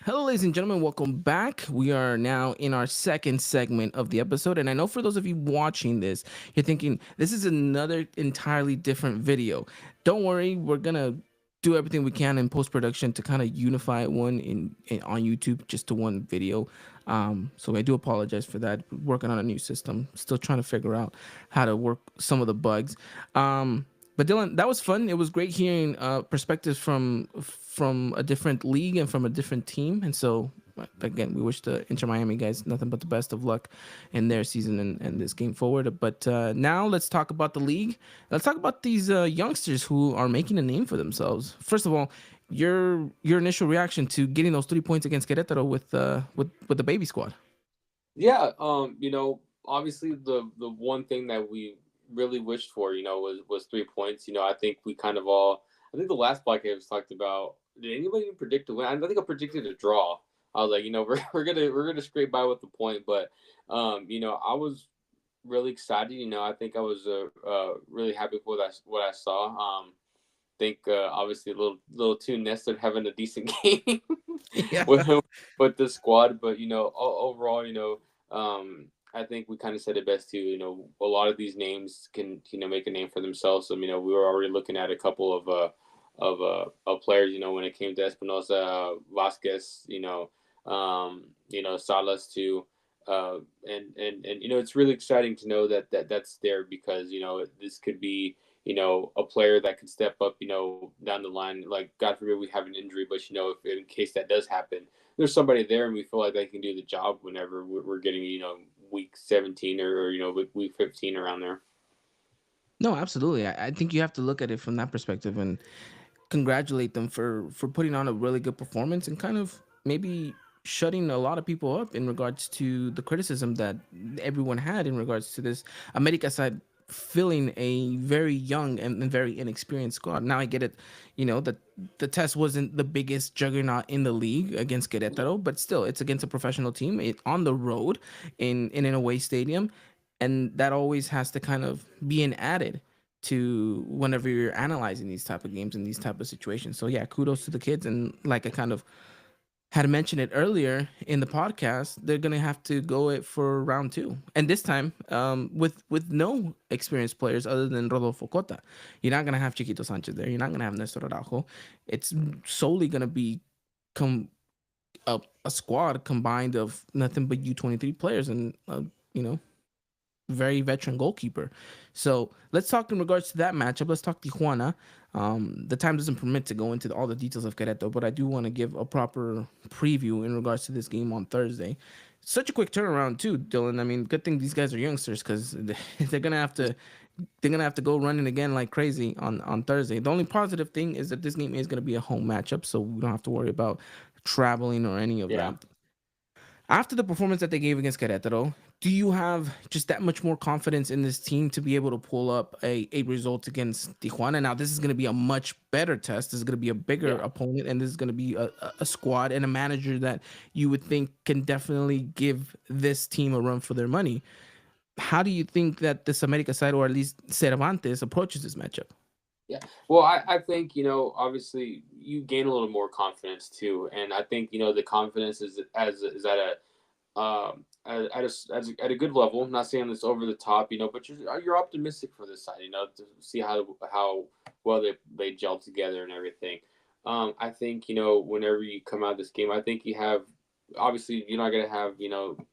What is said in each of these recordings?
Hello, ladies and gentlemen. Welcome back. We are now in our second segment of the episode. And I know for those of you watching this, you're thinking this is another entirely different video. Don't worry, we're going to do everything we can in post production to kind of unify one on YouTube just to one video. So I do apologize for that. Working on a new system, still trying to figure out how to work some of the bugs. But Dylan, that was fun. It was great hearing perspectives from a different league and from a different team. And so, again, we wish the Inter Miami guys nothing but the best of luck in their season and this game forward. But now let's talk about the league. Let's talk about these youngsters who are making a name for themselves. First of all, your initial reaction to getting those 3 points against Querétaro with the baby squad. Yeah, obviously the one thing that we really wished for, was 3 points. I think we kind of all. I think the last podcast talked about. Did anybody even predict a win? I think I predicted a draw. I was like, we're gonna scrape by with the point, but I was really excited. I think I was really happy with what I saw. Think obviously a little too nested having a decent game Yeah. with the squad, but overall, I think we kind of said it best too. A lot of these names can make a name for themselves. So, we were already looking at a couple of players. When it came to Espinosa, Vasquez, Salas too. And it's really exciting to know that's there because this could be a player that could step up, down the line. Like, God forbid we have an injury, but if in case that does happen, there's somebody there, and we feel like they can do the job whenever we're getting, week 17 or week 15 around there. No, absolutely. I think you have to look at it from that perspective and congratulate them for putting on a really good performance and kind of maybe shutting a lot of people up in regards to the criticism that everyone had in regards to this America side filling a very young and very inexperienced squad. Now I get it, that the test wasn't the biggest juggernaut in the league against Querétaro, but still it's against a professional team on the road in an away stadium, and that always has to kind of be an added to whenever you're analyzing these type of games and these type of situations. So yeah, kudos to the kids. And like I kind of had mentioned it earlier in the podcast, they're gonna have to go it for round two, and this time with no experienced players other than Rodolfo Cota. You're not gonna have Chiquito Sanchez there. You're not gonna have Nestor Araujo. It's solely gonna be com- a squad combined of nothing but U23 players and you know very veteran goalkeeper. So let's talk in regards to that matchup. Let's talk Tijuana. The time doesn't permit to go into all the details of Querétaro, but I do want to give a proper preview in regards to this game on Thursday. Such a quick turnaround too, Dylan. I mean, good thing these guys are youngsters because they're gonna have to go running again like crazy on Thursday. The only positive thing is that this game is gonna be a home matchup, so we don't have to worry about traveling or any of Yeah. that. After the performance that they gave against Querétaro, do you have just that much more confidence in this team to be able to pull up a result against Tijuana? Now, this is going to be a much better test. This is going to be a bigger Yeah. opponent, and this is going to be a squad and a manager that you would think can definitely give this team a run for their money. How do you think that this America side, or at least Cervantes, approaches this matchup? Yeah. Well, I think, obviously you gain a little more confidence too. And I think, the confidence is at at a good level. I'm not saying this over the top, but you're optimistic for this side, to see how well they gel together and everything. I think, whenever you come out of this game, I think you have, obviously you're not gonna have,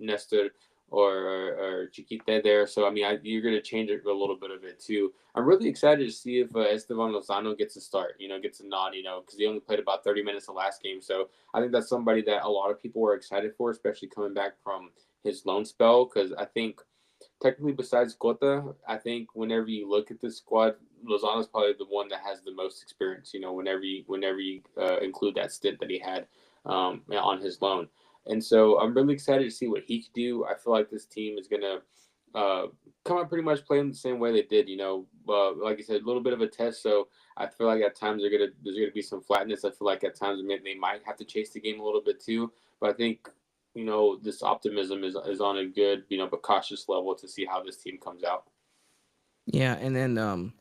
Nestor or Chiquita there. So I mean, you're gonna change it a little bit of it too. I'm really excited to see if Esteban Lozano gets a start. Gets a nod. Because he only played about 30 minutes the last game. So I think that's somebody that a lot of people were excited for, especially coming back from his loan spell. Because I think technically, besides Cota, I think whenever you look at this squad, Lozano is probably the one that has the most experience. Whenever you include that stint that he had on his loan. And so I'm really excited to see what he could do. I feel like this team is gonna come out pretty much playing the same way they did. Like I said, a little bit of a test. So I feel like at times there's gonna be some flatness. I feel like at times they might have to chase the game a little bit too. But I think this optimism is on a good but cautious level to see how this team comes out. Yeah, and then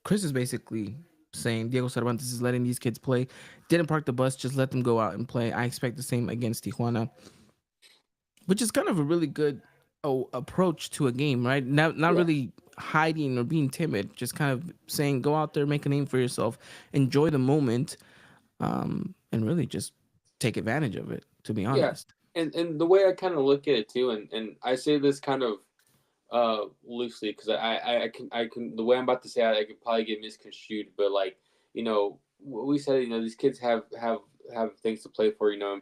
Chris is basically saying Diego Cervantes is letting these kids play. Didn't park the bus, just let them go out and play. I expect the same against Tijuana, which is kind of a really good approach to a game, right? Not Yeah. really hiding or being timid, just kind of saying go out there, make a name for yourself, enjoy the moment, and really just take advantage of it. To be Yeah. honest. And the way I kind of look at it too, and I say this kind of loosely because I can the way I'm about to say it, I could probably get misconstrued, but like what we said, these kids have things to play for, and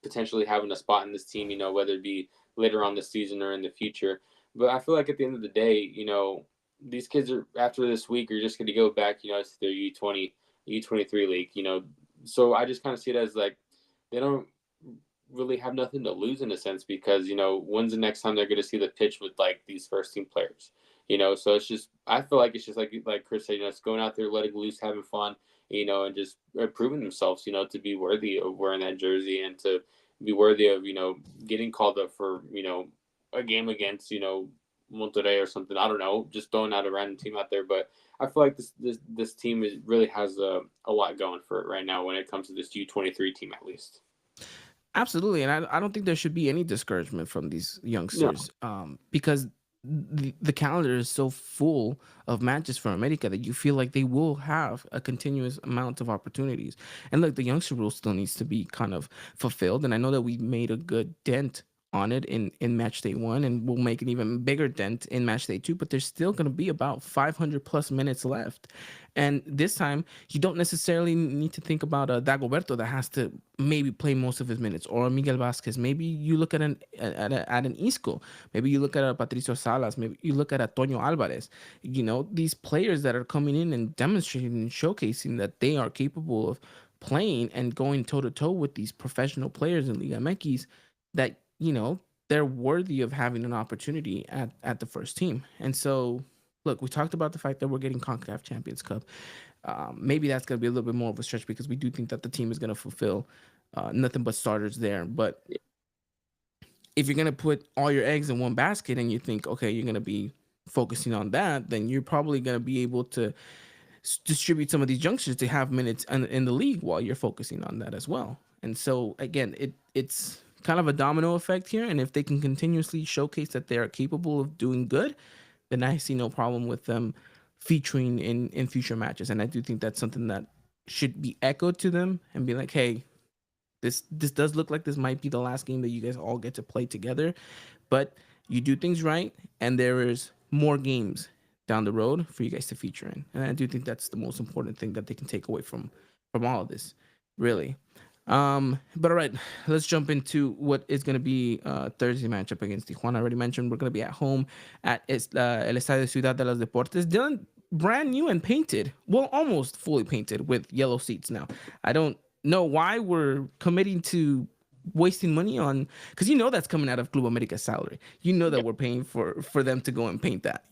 potentially having a spot in this team, whether it be later on this season or in the future. But I feel like at the end of the day, these kids are after this week are just going to go back, to their U23 league, so I just kind of see it as like they don't really have nothing to lose in a sense because when's the next time they're going to see the pitch with like these first team players, so it's just I feel like it's just like Chris said, it's going out there, letting loose, having fun, and just proving themselves, to be worthy of wearing that jersey and to be worthy of getting called up for a game against Monterrey or something. I don't know, just throwing out a random team out there, but I feel like this team really has a lot going for it right now when it comes to this U23 team at least. Absolutely, and I don't think there should be any discouragement from these No. youngsters, because the calendar is so full of matches for America that you feel like they will have a continuous amount of opportunities. And look, the youngster rule still needs to be kind of fulfilled, and I know that we made a good dent on it in match day one, and we'll make an even bigger dent in match day two. But there's still going to be about 500 plus minutes left, and this time you don't necessarily need to think about a Dagoberto that has to maybe play most of his minutes, or Miguel Vasquez. Maybe you look at an Isco. Maybe you look at a Patricio Salas. Maybe you look at a Toño Alvarez. These players that are coming in and demonstrating and showcasing that they are capable of playing and going toe to toe with these professional players in Liga MX, that they're worthy of having an opportunity at the first team. And so, look, we talked about the fact that we're getting CONCACAF Champions Cup. Maybe that's going to be a little bit more of a stretch because we do think that the team is going to fulfill nothing but starters there. But if you're going to put all your eggs in one basket and you think, okay, you're going to be focusing on that, then you're probably going to be able to distribute some of these youngsters to have minutes in the league while you're focusing on that as well. And so again, it's kind of a domino effect here. And if they can continuously showcase that they are capable of doing good, then I see no problem with them featuring in future matches. And I do think that's something that should be echoed to them and be like, hey, this does look like this might be the last game that you guys all get to play together, but you do things right, and there is more games down the road for you guys to feature in. And I do think that's the most important thing that they can take away from all of this, really. But all right, let's jump into what is going to be Thursday matchup against Tijuana. I already mentioned we're going to be at home at El Estadio Ciudad de los Deportes. Dylan, brand new and painted. Well, almost fully painted with yellow seats now. I don't know why we're committing to wasting money on, because that's coming out of Club America's salary. That Yeah. we're paying for them to go and paint that.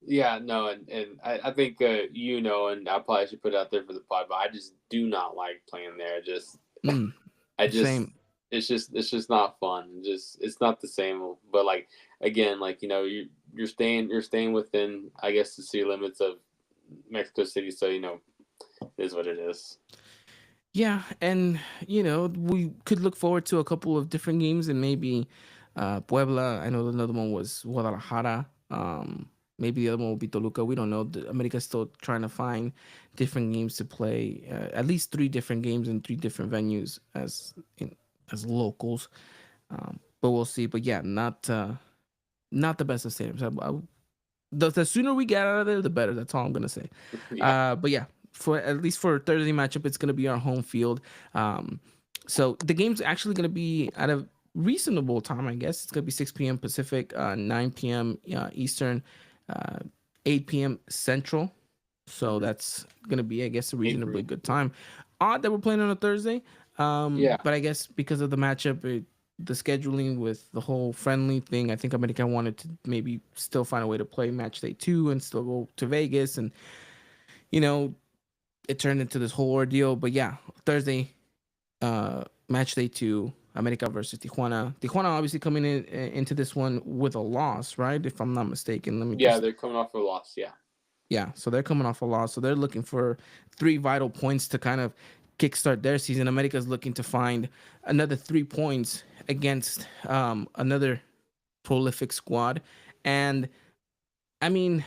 Yeah, no, and I think and I probably should put it out there for the pod, but I just do not like playing there. Just Mm, I just same. it's just not fun. Just it's not the same. But like again, like you're staying within I guess the city limits of Mexico City, so it is what it is. Yeah, and we could look forward to a couple of different games, and maybe Puebla. I know another one was Guadalajara. Maybe the other one will be Toluca. We don't know. America's still trying to find different games to play. At least three different games in three different venues as locals. But we'll see. But yeah, not the best of stadiums. The sooner we get out of there, the better. That's all I'm gonna say. Yeah, But yeah, for at least for Thursday matchup, it's gonna be our home field. So the game's actually gonna be at a reasonable time, I guess. It's gonna be 6 p.m. Pacific, 9 p.m. Eastern, uh, 8 p.m. Central. So hmm that's gonna be, I guess, a I reasonably agree. good time. Odd that we're playing on a Thursday, Yeah, but I guess because of the matchup, the scheduling with the whole friendly thing, I think America wanted to maybe still find a way to play match day two and still go to Vegas, and you know it turned into this whole ordeal. But yeah, Thursday, match day two, America versus Tijuana. Tijuana obviously coming into this one with a loss, right? If I'm not mistaken. Let me yeah, just they're coming off a loss. Yeah, Yeah, so they're coming off a loss. So they're looking for three vital points to kind of kickstart their season. America's looking to find another 3 points against another prolific squad. And I mean,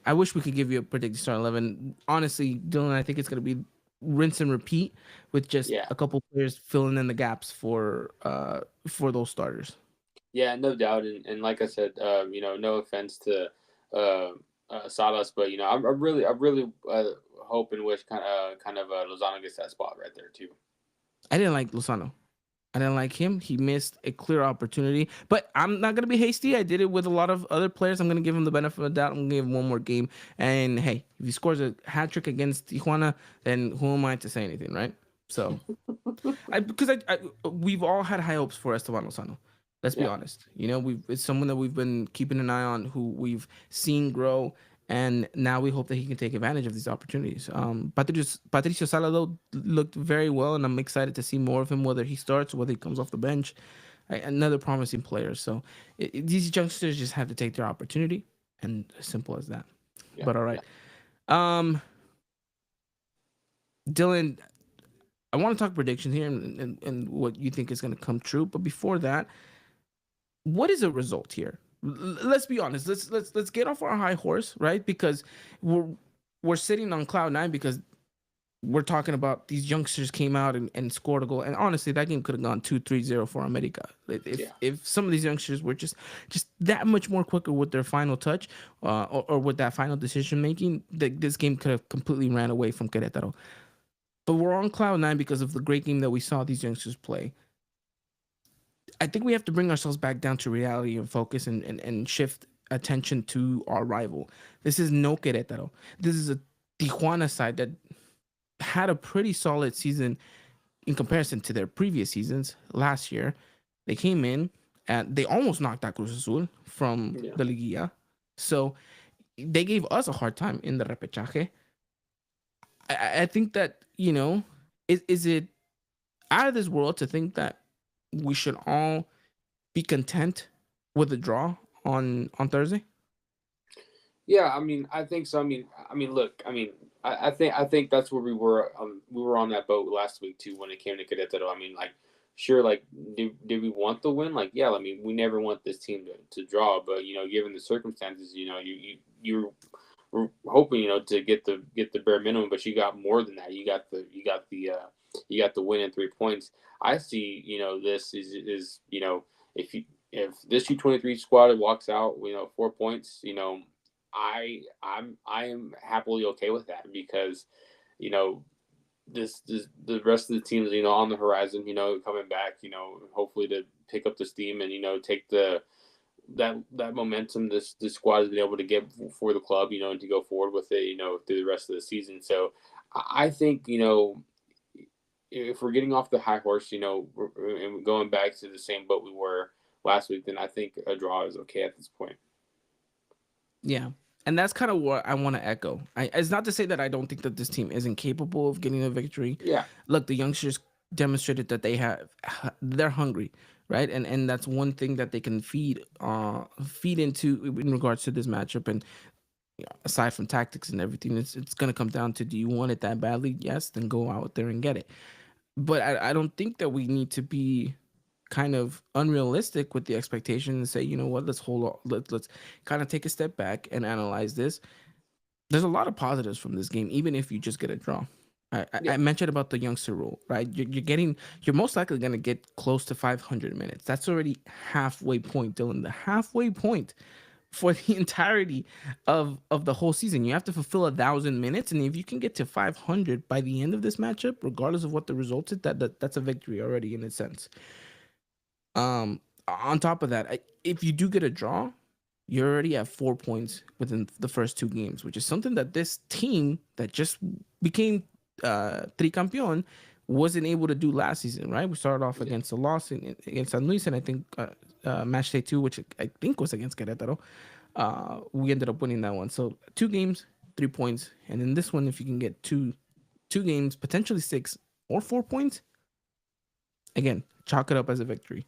I wish we could give you a predicted start 11. Honestly, Dylan, I think it's going to be rinse and repeat with just Yeah. a couple players filling in the gaps for those starters. Yeah, no doubt, and like I said, no offense to uh, Salas, but I really hope and wish kind of Lozano gets that spot right there too. I didn't like Lozano. I didn't like him. He missed a clear opportunity. But I'm not gonna be hasty. I did it with a lot of other players. I'm gonna give him the benefit of the doubt. I'm gonna give him one more game. And hey, if he scores a hat trick against Tijuana, then who am I to say anything, right? So because we've all had high hopes for Esteban Lozano. Let's be Yeah, honest. You know, we've it's someone that we've been keeping an eye on, who we've seen grow, and now we hope that he can take advantage of these opportunities. Patricio Salado looked very well, and I'm excited to see more of him, whether he starts, whether he comes off the bench. Another promising player. So these youngsters just have to take their opportunity, and as simple as that. yeah, But all yeah. right, um, Dylan, I want to talk predictions here and what you think is going to come true. But before that, what is a result here? Let's be honest. Let's get off our high horse, right? Because we're we're sitting on cloud nine because we're talking about these youngsters came out and scored a goal. And honestly, that game could have gone 2-3-0 for America. Yeah. If some of these youngsters were just that much more quicker with their final touch, or with that final decision making, this game could have completely ran away from Querétaro. But we're on cloud nine because of the great game that we saw these youngsters play. I think we have to bring ourselves back down to reality and focus and shift attention to our rival. This is no Querétaro. This is a Tijuana side that had a pretty solid season in comparison to their previous seasons. Last year, they came in and they almost knocked out Cruz Azul from Yeah. the Liguilla. So they gave us a hard time in the repechaje. I think that, is it out of this world to think that we should all be content with a draw on Thursday? Yeah, I mean, I think so. I mean, look, I think that's where we were. We were on that boat last week too when it came to Querétaro. I mean, like, sure, like, did we want the win? Like, yeah, I mean, we never want this team to draw, but given the circumstances, you were hoping, to get the bare minimum, but you got more than that. You got the win in 3 points. I see, this is if this U23 squad walks out, 4 points, I am happily okay with that because you know this the rest of the teams on the horizon coming back hopefully to pick up the steam and take that momentum this squad has been able to get for the club and to go forward with it through the rest of the season. So I think if we're getting off the high horse and going back to the same boat we were last week, then I think a draw is okay at this point. Yeah. And that's kind of what I want to echo. It's not to say that I don't think that this team isn't capable of getting a victory. Yeah, Look, the youngsters demonstrated that they're hungry, right? And that's one thing that they can feed into in regards to this matchup. And aside from tactics and everything, it's gonna come down to, do you want it that badly? Yes, then go out there and get it. But I don't think that we need to be kind of unrealistic with the expectation and say, you know what, let's hold on, let's kind of take a step back and analyze this. There's a lot of positives from this game, even if you just get a draw. I yeah, mentioned about the youngster rule, right? You're most likely going to get close to 500 minutes. That's already halfway point, Dylan. The halfway point for the entirety of the whole season. You have to fulfill 1,000 minutes, and if you can get to 500 by the end of this matchup, regardless of what the result is, that's a victory already in a sense. On top of that, if you do get a draw, you're already at 4 points within the first two games, which is something that this team that just became tricampeon wasn't able to do last season, right? We started off yeah, against a loss against San Luis, and I think match day two, which I think was against Querétaro, we ended up winning that one. So 2 games, 3 points, and in this one, if you can get two games, potentially 6 or 4 points, again, chalk it up as a victory.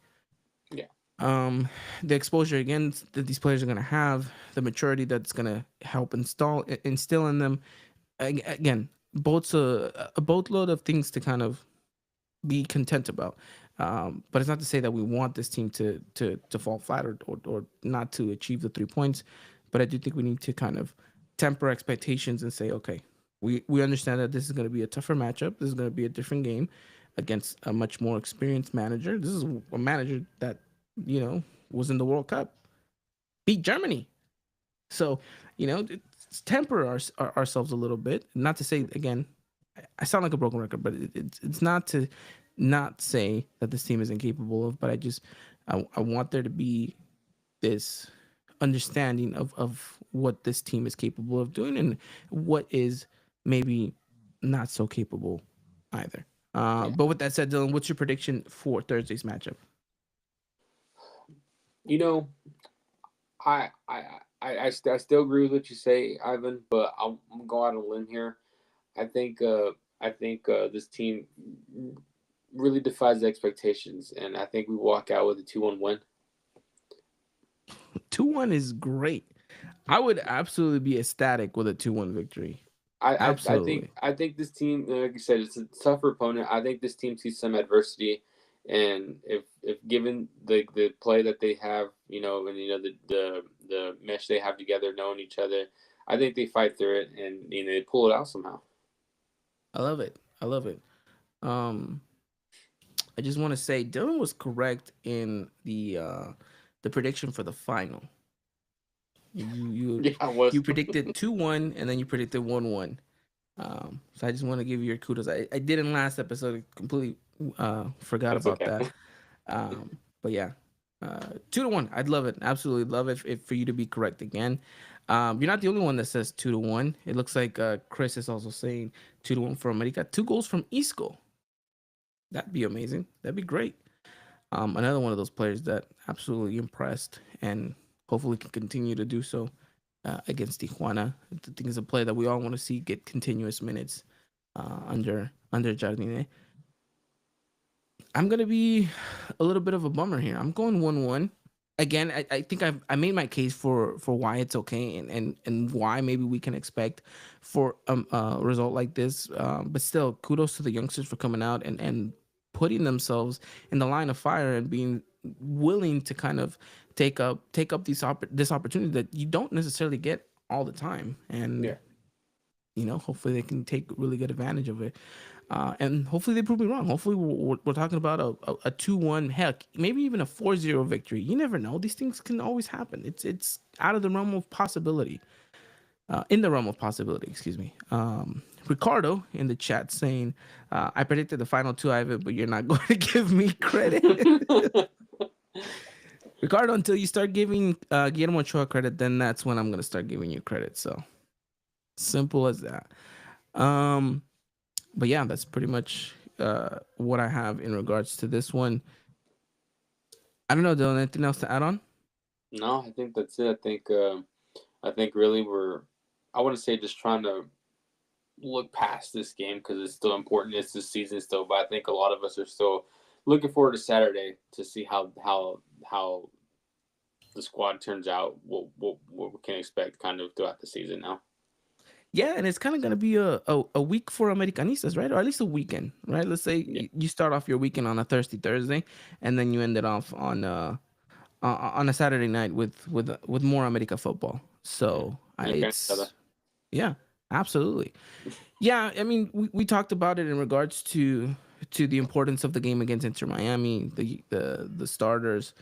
yeah. um, the exposure again that these players are going to have, the maturity that's going to help instill in them. Again, both a boatload of things to kind of be content about. But it's not to say that we want this team to fall flat or not to achieve the 3 points. But I do think we need to kind of temper expectations and say, okay, we understand that this is going to be a tougher matchup. This is going to be a different game against a much more experienced manager. This is a manager that you know was in the World Cup, beat Germany. So temper ourselves a little bit. Not to say again, I sound like a broken record, but it's not to not say that this team is incapable of, but I want there to be this understanding of what this team is capable of doing and what is maybe not so capable either. Yeah. But with that said, Dylan, what's your prediction for Thursday's matchup? You know, I still agree with what you say, Ivan, but I'm going out on a limb here. I think this team really defies the expectations, and I think we walk out with a 2-1 win. 2-1 is great. I would absolutely be ecstatic with a 2-1 victory. Absolutely. I think this team, like you said, it's a tougher opponent. I think this team sees some adversity, and if given the play that they have, and the mesh they have together, knowing each other, I think they fight through it and they pull it out somehow. I love it. I love it. Um, I just want to say Dylan was correct in the prediction for the final. You you Yeah, I was. you predicted 2-1 and then you predicted 1-1. So I just want to give you your kudos. I did in last episode. Completely forgot That's about okay. that. But yeah, 2-1. I'd love it. Absolutely love it if for you to be correct again. You're not the only one that says 2-1. It looks like Chris is also saying 2-1 for America. 2 goals from Isco. That'd be amazing. That'd be great. Another one of those players that absolutely impressed and hopefully can continue to do so against Tijuana. I think it's a player that we all want to see get continuous minutes under Jardine. I'm gonna be a little bit of a bummer here. I'm going 1-1. Again, I think I made my case for why it's okay and why maybe we can expect for a result like this. But still, kudos to the youngsters for coming out and putting themselves in the line of fire and being willing to kind of take up this opportunity that you don't necessarily get all the time. And Yeah. hopefully they can take really good advantage of it. And hopefully they prove me wrong. Hopefully we're talking about a 2-1, heck, maybe even a 4-0 victory. You never know. These things can always happen. It's out of the realm of possibility. In the realm of possibility, excuse me. Ricardo in the chat saying, I predicted the final two, Ivan, but you're not going to give me credit. Ricardo, until you start giving Guillermo Ochoa credit, then that's when I'm going to start giving you credit. So simple as that. Um, but yeah, that's pretty much what I have in regards to this one. I don't know, Dylan. Anything else to add on? No, I think that's it. I think really I want to say just trying to look past this game because it's still important. It's this season still, but I think a lot of us are still looking forward to Saturday to see how the squad turns out. What we can expect kind of throughout the season now. Yeah, and it's kind of going to be a week for Americanistas, right? Or at least a weekend, right? Let's say Yeah. you start off your weekend on a Thursday, and then you end it off on a Saturday night with more America football. Yeah. So Okay. it's yeah, absolutely. Yeah, I mean, we talked about it in regards to the importance of the game against Inter Miami, the starters,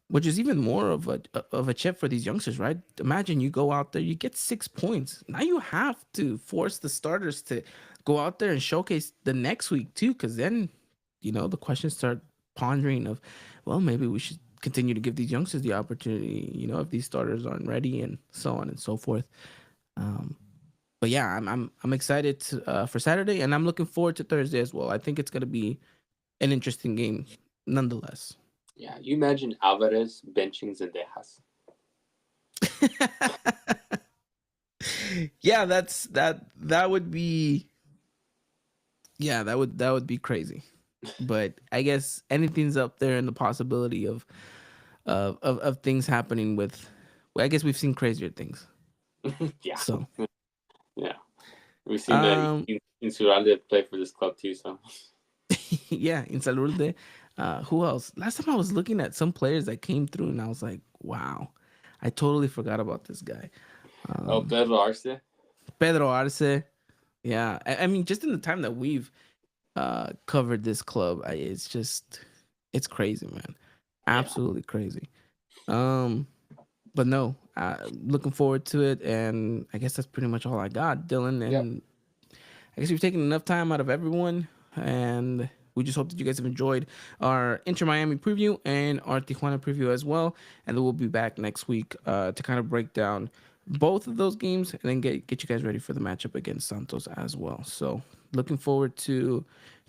which is even more of a chip for these youngsters, right? Imagine you go out there, you get 6 points. Now you have to force the starters to go out there and showcase the next week too, because then the questions start pondering of, well, maybe we should continue to give these youngsters the opportunity, if these starters aren't ready and so on and so forth. Um, but yeah, I'm excited for Saturday, and I'm looking forward to Thursday as well. I think it's gonna be an interesting game, nonetheless. Yeah. You imagine Alvarez benching Zendejas. Yeah, that would be, yeah, that would be crazy. but I guess anything's up there in the possibility of things happening with. Well, I guess we've seen crazier things. Yeah, So, yeah. We've seen um, Insuralde play for this club too. So yeah, in Salud. Who else? Last time I was looking at some players that came through, and I was like, wow, I totally forgot about this guy. oh, Um, Pedro Arce. Pedro Arce. Yeah, I mean, just in the time that we've covered this club, it's crazy, man. Yeah, Absolutely crazy. Um, but no, looking forward to it, and I guess that's pretty much all I got, Dylan. yep, And I guess we've taken enough time out of everyone, and we just hope that you guys have enjoyed our Inter Miami preview and our Tijuana preview as well. And then we'll be back next week to kind of break down both of those games and then get you guys ready for the matchup against Santos as well. So looking forward to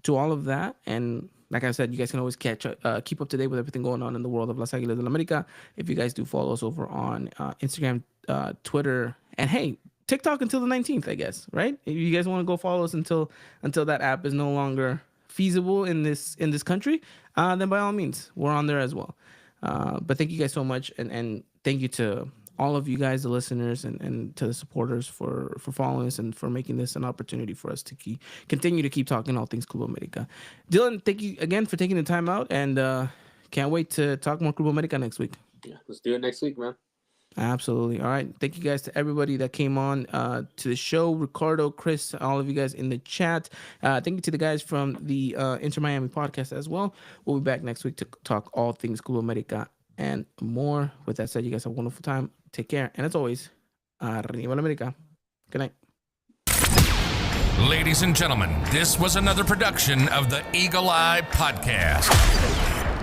all of that. And like I said, you guys can always keep up to date with everything going on in the world of Las Águilas del América if you guys do follow us over on Instagram, Twitter, and hey, TikTok until the 19th, I guess, right? If you guys want to go follow us until that app is no longer feasible in this country, then by all means, we're on there as well. But thank you guys so much, and thank you to all of you guys, the listeners, and to the supporters for following us and for making this an opportunity for us to continue to keep talking all things Club America. Dylan, thank you again for taking the time out, and can't wait to talk more Club America next week. yeah. Let's do it next week, man. Absolutely. All right. Thank you guys to everybody that came on to the show. Ricardo, Chris, all of you guys in the chat. Thank you to the guys from the Inter Miami podcast as well. We'll be back next week to talk all things Club America and more. With that said, you guys have a wonderful time. Take care. And as always, Arriba la America. Good night. Ladies and gentlemen, this was another production of the Eagle Eye Podcast,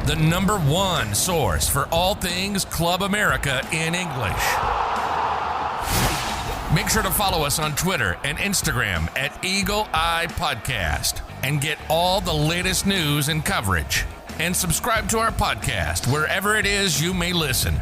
the #1 source for all things Club America in English. Make sure to follow us on Twitter and Instagram at Eagle Eye Podcast and get all the latest news and coverage. And subscribe to our podcast wherever it is you may listen.